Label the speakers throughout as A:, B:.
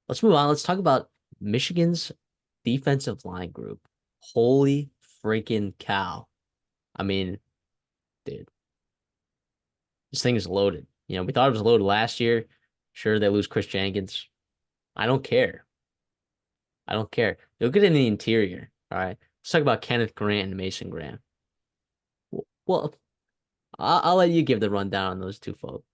A: Let's move on. Let's talk about Michigan's defensive line group. Holy freaking cow. I mean, dude, this thing is loaded. We thought it was loaded last year. Sure, they lose Chris Jenkins. I don't care. I don't care. Look at in the interior. All right. Let's talk about Kenneth Grant and Mason Graham. Well, I'll let you give the rundown on those two folks.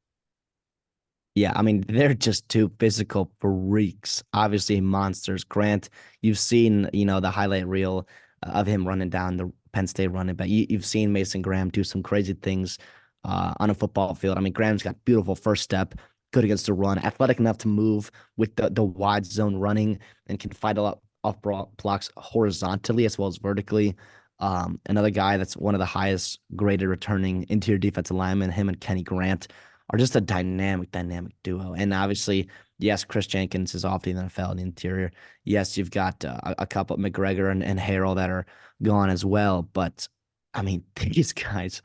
B: Yeah, I mean, they're just two physical freaks. Obviously, monsters. Grant, you've seen, the highlight reel of him running down the Penn State running back. You've seen Mason Graham do some crazy things on a football field. I mean, Graham's got beautiful first step, good against the run, athletic enough to move with the wide zone running and can fight a lot off blocks horizontally as well as vertically. Another guy that's one of the highest graded returning interior defensive linemen, him and Kenny Grant are just a dynamic duo. And obviously, yes, Chris Jenkins is off the NFL in the interior. Yes, you've got a couple McGregor and Harrell that are gone as well. But I mean, these guys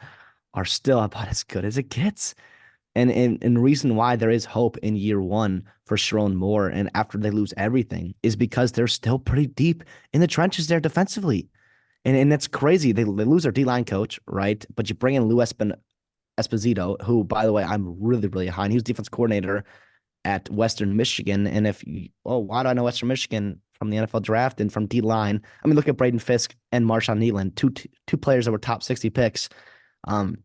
B: are still about as good as it gets. And the reason why there is hope in year one for Sharon Moore and after they lose everything is because they're still pretty deep in the trenches there defensively. And that's crazy. They lose their D line coach, right? But you bring in Lou Esposito, who, by the way, I'm really, really high on. He was defense coordinator at Western Michigan. And why do I know Western Michigan from the NFL draft and from D line? I mean, look at Braden Fisk and Marshawn Nealon, two players that were top 60 picks um,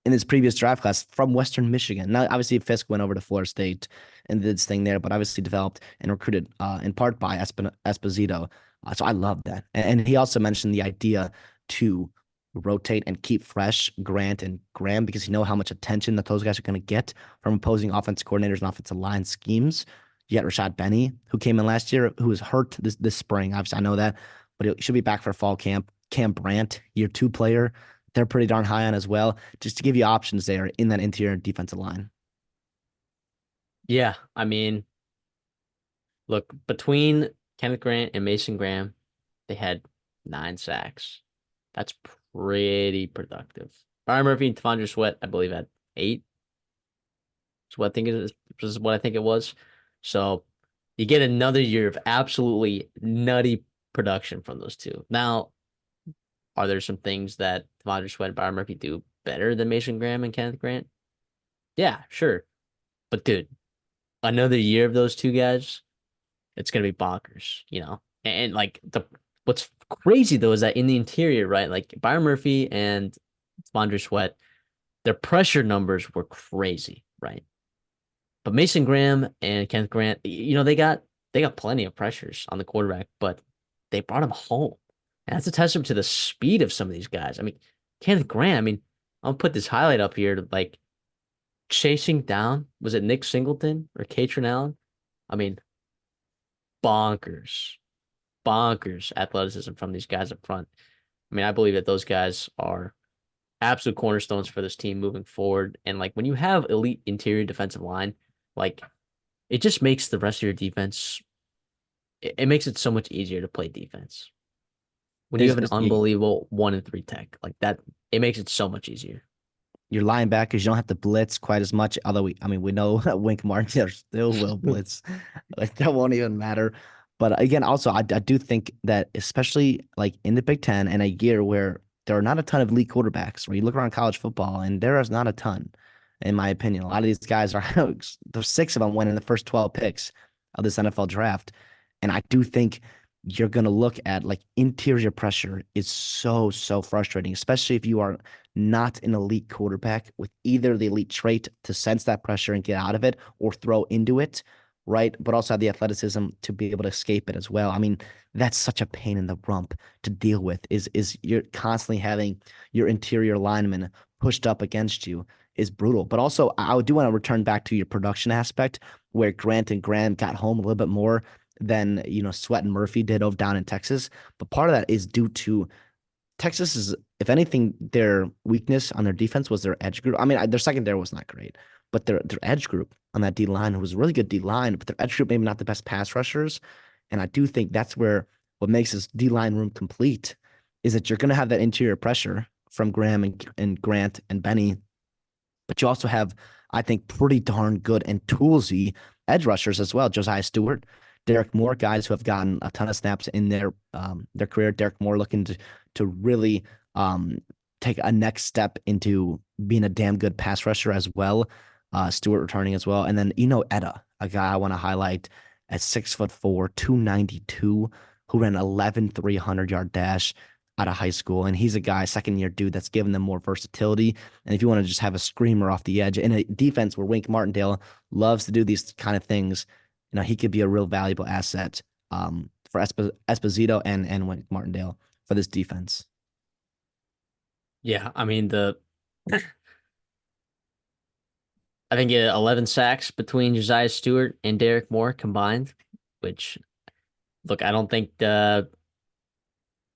B: in his previous draft class from Western Michigan. Now, obviously, Fisk went over to Florida State and did his thing there, but obviously developed and recruited in part by Esposito. So I love that. And he also mentioned the idea to rotate and keep fresh Grant and Graham because you know how much attention that those guys are going to get from opposing offensive coordinators and offensive line schemes. You got Rashad Benny, who came in last year, who was hurt this spring. Obviously, I know that, but he should be back for fall camp. Cam Brandt, year two player, they're pretty darn high on as well, just to give you options there in that interior defensive line.
A: Yeah, I mean, look, between Kenneth Grant and Mason Graham, they had 9 sacks. That's pretty productive. Byron Murphy and T'Vondre Sweat, I believe, had 8. Is what I think it is. This is what I think it was. So you get another year of absolutely nutty production from those two. Now, are there some things that T'Vondre Sweat and Byron Murphy do better than Mason Graham and Kenneth Grant? Yeah, sure. But dude, another year of those two guys, it's gonna be bonkers. And like what's crazy though is that in the interior, right? Like Byron Murphy and T'Vondre Sweat, their pressure numbers were crazy, right? But Mason Graham and Kenneth Grant, they got plenty of pressures on the quarterback, but they brought him home. And that's a testament to the speed of some of these guys. I mean, Kenneth Grant, I mean, I'll put this highlight up here, like chasing down, was it Nick Singleton or Katrin Allen? I mean, bonkers, bonkers athleticism from these guys up front. I mean, I believe that those guys are absolute cornerstones for this team moving forward. And like when you have elite interior defensive line, like it just makes the rest of your defense, it makes it so much easier to play defense. When you have an unbelievable 1 and 3 tech like that, it makes it so much easier.
B: Your linebackers, you don't have to blitz quite as much. Although we know Wink Martindale still will blitz. Like that won't even matter. But again, also I do think that especially like in the Big Ten and a year where there are not a ton of elite quarterbacks, where you look around college football and there is not a ton, in my opinion. A lot of these guys are there's 6 of them went in the first 12 picks of this NFL draft. And I do think you're going to look at like interior pressure is so frustrating, especially if you are not an elite quarterback with either the elite trait to sense that pressure and get out of it or throw into it, right? But also have the athleticism to be able to escape it as well. I mean, that's such a pain in the rump to deal with is you're constantly having your interior lineman pushed up against you is brutal. But also I do want to return back to your production aspect where Grant and Graham got home a little bit more than Sweat and Murphy did over down in Texas. But part of that is due to Texas is, if anything, their weakness on their defense was their edge group. I mean, their secondary was not great, but their edge group on that D line was a really good D line, but their edge group maybe not the best pass rushers. And I do think that's where what makes this D line room complete is that you're going to have that interior pressure from Graham and Grant and Benny, but you also have, I think, pretty darn good and toolsy edge rushers as well. Josiah Stewart, Derek Moore, guys who have gotten a ton of snaps in their career. Derek Moore looking to really um, take a next step into being a damn good pass rusher as well. Stewart returning as well, and then Etta, a guy I want to highlight at 6'4", 292, who ran 11 300-yard dash out of high school, and he's a guy, second year dude, that's given them more versatility. And if you want to just have a screamer off the edge in a defense where Wink Martindale loves to do these kind of things, he could be a real valuable asset for Esposito and Wink Martindale for this defense.
A: Yeah, I mean the I think 11 sacks between Josiah Stewart and Derek Moore combined, which look, I don't think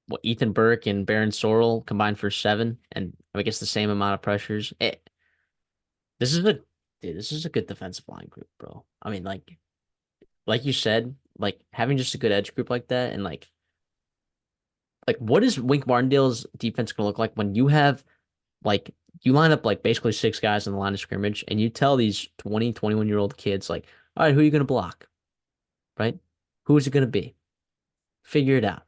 A: what Ethan Burke and Baron Sorrell combined for 7, and I guess the same amount of pressures. This is a dude, this is a good defensive line group, bro. I mean, like you said, like having just a good edge group like that, and like what is Wink Martindale's defense gonna look like when you have like you line up like basically 6 guys on the line of scrimmage and you tell these 20, 21-year-old kids like, all right, who are you gonna block? Right? Who is it gonna be? Figure it out.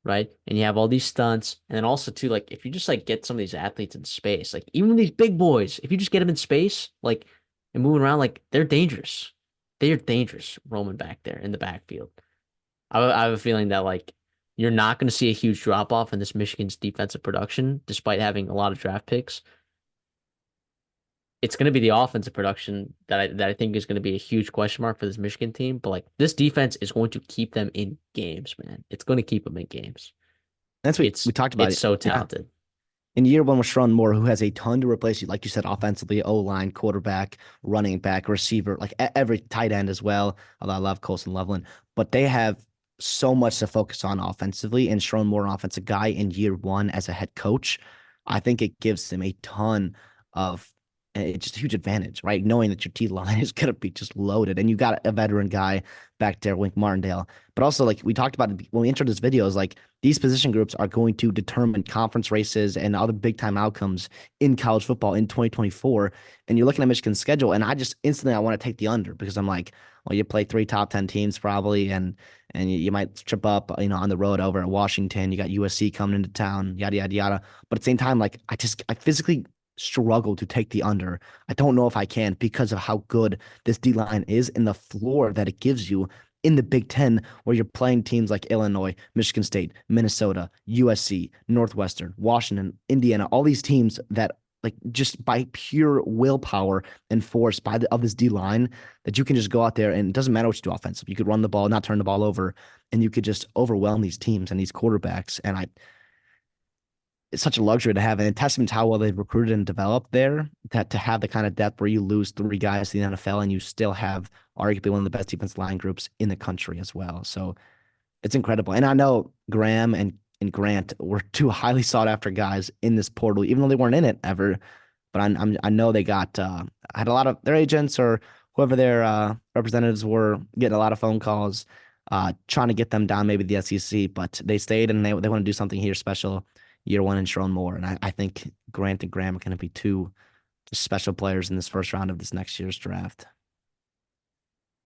A: Right? And you have all these stunts, and then also too, like if you just like get some of these athletes in space, like even these big boys, if you just get them in space, like and moving around, like they're dangerous. They are dangerous roaming back there in the backfield. I have a feeling that like you're not going to see a huge drop off in this Michigan's defensive production, despite having a lot of draft picks. It's going to be the offensive production that I think is going to be a huge question mark for this Michigan team. But like this defense is going to keep them in games, man. It's going to keep them in games.
B: That's what
A: It's
B: we talked about
A: it's
B: it.
A: so
B: Yeah.
A: talented.
B: In year one with Sharon Moore, who has a ton to replace you, like you said, offensively, O line, quarterback, running back, receiver, like every tight end as well. Although I love Colson Loveland, but they have so much to focus on offensively. And Sharon Moore, an offensive guy in year one as a head coach, I think it gives him a ton of it's just a huge advantage, right? Knowing that your T line is going to be just loaded, and you got a veteran guy back there, Wink Martindale. But also, like we talked about when we entered this video, is like these position groups are going to determine conference races and other big time outcomes in college football in 2024. And you're looking at Michigan's schedule, and I just instantly I want to take the under because I'm like, well, you play 3 top 10 teams probably, and you might trip up, on the road over at Washington. You got USC coming into town, yada yada yada. But at the same time, like I physically struggle to take the under. I don't know if I can because of how good this D line is and the floor that it gives you in the Big Ten, where you're playing teams like Illinois, Michigan State, Minnesota, USC, Northwestern, Washington, Indiana, all these teams that like just by pure willpower and force of this D line that you can just go out there and it doesn't matter what you do offensive. You could run the ball, not turn the ball over, and you could just overwhelm these teams and these quarterbacks. And it's such a luxury to have, and a testament to how well they've recruited and developed there. That to have the kind of depth where you lose 3 guys to the NFL and you still have arguably one of the best defensive line groups in the country as well. So it's incredible. And I know Graham and Grant were 2 highly sought after guys in this portal, even though they weren't in it ever. But I know they got had a lot of their agents or whoever their representatives were getting a lot of phone calls trying to get them down maybe the SEC, but they stayed and they want to do something here special year one and Sharon Moore. And I think Grant and Graham are going to be 2 just special players in this first round of this next year's draft.